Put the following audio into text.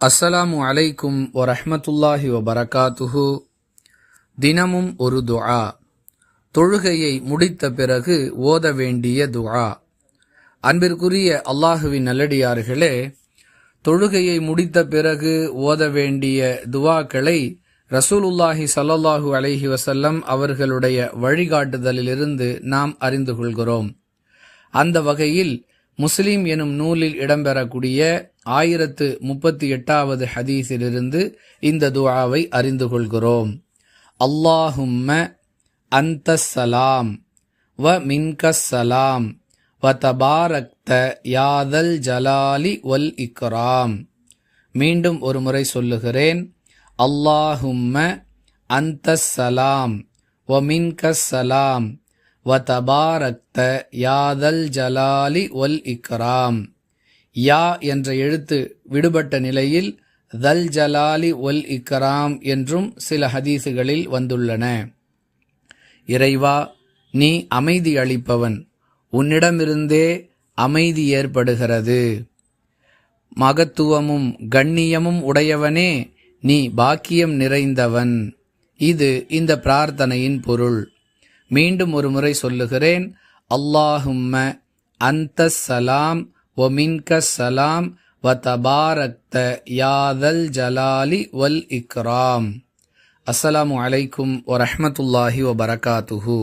அஸ்ஸலாமு அலைக்கும் வரஹ்மத்துல்லாஹி வபரகாத்துஹு. தினமும் ஒரு துஆ. தொழுகையை முடித்த பிறகு ஓத வேண்டிய துஆ. அன்பிற்குரிய அல்லாஹுவின் நல்லடியார்களே, தொழுகையை முடித்த பிறகு ஓத வேண்டிய துஆக்களை ரசூலுல்லாஹி ஸல்லல்லாஹு அலைஹி வஸல்லம் அவர்களுடைய வழிகாட்டுதலிலிருந்து நாம் அறிந்து கொள்கிறோம். அந்த வகையில் முஸ்லிம் எனும் நூலில் இடம்பெறக்கூடிய 1038வது ஹதீஸிலிருந்து இந்த துஆவை அறிந்து கொள்கிறோம். அல்லாஹும்ம அன்தஸ் ஸலாம் வ மின்கஸ் ஸலாம் வ தபாரக்த யாதல் ஜலாலி வல் இக்ராம். மீண்டும் ஒரு முறை சொல்லுகிறேன். அல்லாஹும்ம அன்தஸ் ஸலாம் வ மின்கஸ் ஸலாம் வ தபாரக்த யாதல் ஜலாலி வல் இக்ராம். யா என்ற எழுத்து விடுபட்ட நிலையில் தல் ஜலாலி வல் இக்ராம் என்றும் சில ஹதீசுகளில் வந்துள்ளன. இறைவா, நீ அமைதி அளிப்பவன், உன்னிடமிருந்தே அமைதி ஏற்படுகிறது. மகத்துவமும் கண்ணியமும் உடையவனே, நீ பாக்கியம் நிறைந்தவன். இது இந்த பிரார்த்தனையின் பொருள். மீண்டும் ஒரு முறை சொல்லுகிறேன். அல்லாஹும்ம அன்தஸ் ஸலாம் வ மின்கஸ் ஸலாம் வ தபாரக்த யாதல் ஜலாலி வல் இக்ராம். அஸ்ஸலாமு அலைக்கும் வரஹ்மத்துல்லாஹி வபரகாத்துஹு.